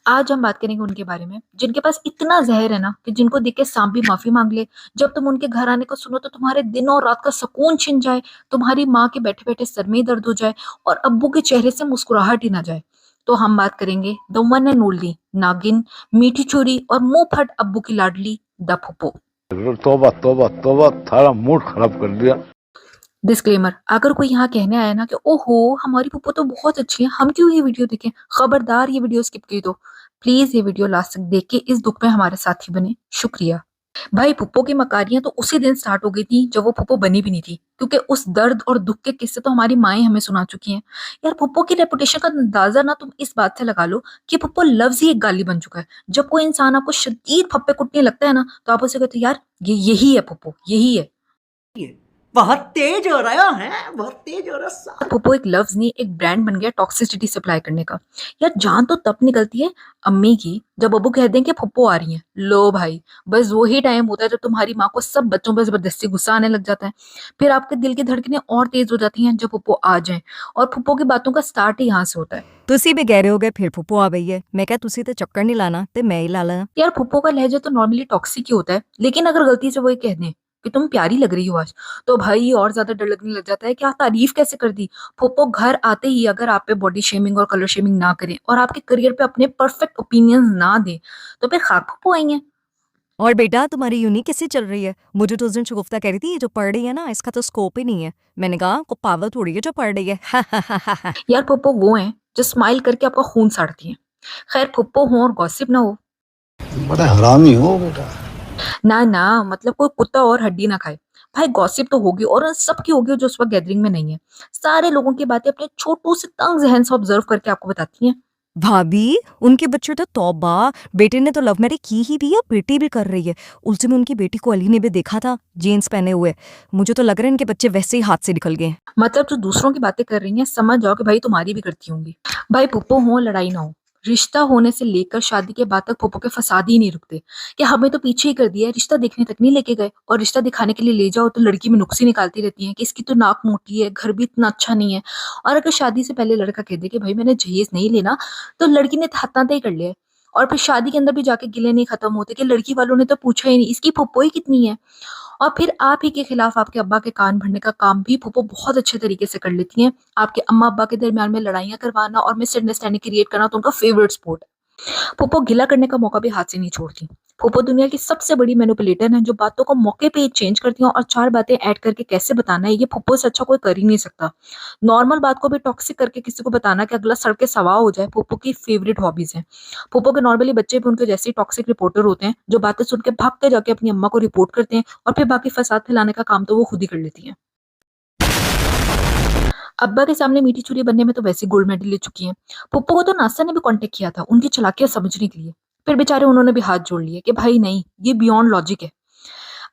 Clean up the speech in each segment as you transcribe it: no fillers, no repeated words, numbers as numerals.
आज हम बात करेंगे उनके बारे में, जिनके पास इतना ज़हर है ना कि जिनको देख के सांप भी माफ़ी माँग ले। जब तुम उनके घर आने को सुनो तो तुम्हारे दिन और रात का सुकून छिन जाए, तुम्हारी माँ के बैठे-बैठे सर में ही दर्द हो जाए और अब्बू के चेहरे से मुस्कुराहट ही ना जाए। तो हम बात करेंगे द वन एंड ओनली नागिन, मीठी चूरी और मुँह फट अब्बू की लाडली द फूफो। तौबा तौबा तौबा, सारा मूड खराब कर दिया। डिस्क्लेमर, अगर कोई यहाँ कहने आया ना कि ओहो हमारी पप्पो तो बहुत अच्छी है, हम क्यों ये वीडियो देखें, खबरदार ये वीडियो स्किप की दो। प्लीज ये वीडियो लास्ट तक देख के इस दुख में हमारे साथी बने। शुक्रिया। भाई पुप्पो की मकारियां तो उसी दिन स्टार्ट हो गई थी जब वो पुप्पो बनी भी नहीं थी, क्योंकि उस दर्द और दुख के किस्से तो हमारी माएं हमें सुना चुकी हैं। यार पुप्पो की रेपुटेशन का अंदाजा ना तुम इस बात से लगा लो कि पुप्पो लफ्ज ही एक गाली बन चुका है। जब कोई इंसान आपको शदीद फप्पे कुटने लगता है ना तो आप उसे कहते हो यार ये यही है पुप्पो, यही है। बहुत तेज हो रहा है, बहुत तेज हो रहा है। फूफो एक लफ्ज नहीं, एक ब्रांड बन गया टॉक्सिसिटी सप्लाई करने का। यार जान तो तब निकलती है अम्मी की जब अब्बू कह दें कि फुप्पो आ रही हैं। लो भाई, बस वही टाइम होता है जब तुम्हारी माँ को सब बच्चों पर जबरदस्ती गुस्सा आने लग जाता है। फिर आपके दिल की धड़कनें और तेज हो जाती हैं जब फुप्पो आ जाए, और फुप्पो की बातों का स्टार्ट ही यहाँ से होता है। ਤੁਸੀਂ ਵੀ ਕਹਿ ਰਹੇ ਹੋਗੇ ਫਿਰ ਫੁੱਫੋ ਆ ਗਈ ਹੈ। ਮੈਂ ਕਿਹਾ ਤੁਸੀਂ ਤੇ ਚੱਕਰ ਨਹੀਂ ਲਾਣਾ ਤੇ ਮੈਂ ਹੀ ਲਾ ਲਾਂ। यार फुप्पो का लहजा तो नॉर्मली टॉक्सिक ही होता है, लेकिन अगर गलती से वो ये कह दें कि तुम प्यारी लग रही हो आज, तो भाई और ज्यादा डर लगने लग जाता है कि आप तारीफ कैसे कर दी। फुप्पो घर आते ही अगर आप पे बॉडी शेमिंग और कलर शेमिंग ना करें और आपके करियर पे अपने परफेक्ट ओपिनियंस ना दे तो फिर खाक फुप्पो आई हैं। और बेटा तुम्हारी यूनी कैसी चल रही है? मुझे तो उस दिन शगुफ्ता कह रही थी ये जो पढ़ रही है ना इसका तो स्कोप ही नहीं है। मैंने कहा को पावर थोड़ी है जो पढ़ रही है। यार फुप्पो वो हैं जो स्माइल करके आपका खून साड़ती हैं। खैर फुप्पो हो और गॉसिप ना हो, बड़ा हरामी हो बेटा। ना ना मतलब कोई कुत्ता और हड्डी ना खाए। भाई गॉसिप तो होगी और सबकी होगी जो उस वक्त गैदरिंग में नहीं है। सारे लोगों की बातें अपने छोटू से तंग जहन से ऑब्जर्व करके आपको बताती हैं। भाभी उनके बच्चे तो तौबा, बेटे ने तो लव मैरिज की ही भी है, बेटी भी कर रही है। उस दिन उनकी बेटी को अली ने भी देखा था जीन्स पहने हुए। मुझे तो लग रहा है इनके बच्चे वैसे ही हाथ से निकल गए। मतलब जो दूसरों की बातें कर रही हैं समझ जाओ कि भाई तुम्हारी भी करती होंगी। भाई फुप्पो हो लड़ाई ना हो, रिश्ता होने से लेकर शादी के बाद तक फुप्पो के फसाद ही नहीं रुकते कि हमें तो पीछे ही कर दिया है, रिश्ता देखने तक नहीं लेके गए, और रिश्ता दिखाने के लिए ले जाओ तो लड़की में नुक्स ही निकालती रहती हैं कि इसकी तो नाक मोटी है, घर भी इतना अच्छा नहीं है। और अगर शादी से पहले लड़का कह दे कि भाई मैंने जहेज नहीं लेना, तो लड़की ने हत्ता तय कर लिया है। और फिर शादी के अंदर भी जाके गिले नहीं खत्म होते कि लड़की वालों ने तो पूछा ही नहीं इसकी फुप्पो ही कितनी है। और फिर आप ही के खिलाफ आपके अब्बा के कान भरने का काम भी फूफो बहुत अच्छे तरीके से कर लेती हैं। आपके अम्मा अब्बा के दरमियान में लड़ाइयाँ करवाना और मिसअंडरस्टैंडिंग क्रिएट करना तो उनका फेवरेट स्पोर्ट है। फूफो गिला करने का मौका भी हाथ से नहीं छोड़ती। फूफो दुनिया की सबसे बड़ी मैनिपुलेटर हैं जो बातों को मौके पे ही चेंज करती हैं और चार बातें ऐड करके कैसे बताना है ये फूफो से अच्छा कोई कर ही नहीं सकता। नॉर्मल बात को भी टॉक्सिक करके किसी को बताना कि अगला सड़ के सवा हो जाए फूफो की फेवरेट हॉबीज है। फूफो के नॉर्मली बच्चे भी उनके जैसे ही टॉक्सिक रिपोर्टर होते हैं जो बातें सुन के भाग के जाके अपनी अम्मा को रिपोर्ट करते हैं, और फिर बाकी फसाद फैलाने का काम तो वो खुद ही कर लेती हैं। अब्बा के सामने मीठी चूरी बनने में तो वैसे गोल्ड मेडल ले चुकी हैं। पप्पू को तो नासा ने भी कांटेक्ट किया था उनकी चालाकियां समझने के लिए, फिर बेचारे उन्होंने भी हाथ जोड़ लिए कि भाई नहीं ये बियॉन्ड लॉजिक है।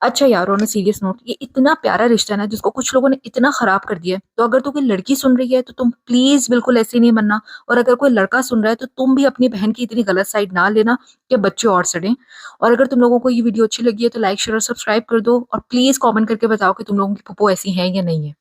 अच्छा यार ऑन अ सीरियस नोट, ये इतना प्यारा रिश्ता है ना जिसको कुछ लोगों ने इतना खराब कर दिया है, तो अगर तो कोई लड़की सुन रही है तो तुम प्लीज बिल्कुल ऐसे नहीं बनना, और अगर कोई लड़का सुन रहा है तो तुम भी अपनी बहन की इतनी गलत साइड ना लेना कि बच्चे और सड़ें। और अगर तुम लोगों को ये वीडियो अच्छी लगी है तो लाइक शेयर और सब्सक्राइब कर दो, और प्लीज कमेंट करके बताओ कि तुम लोगों की पप्पो ऐसी है या नहीं है।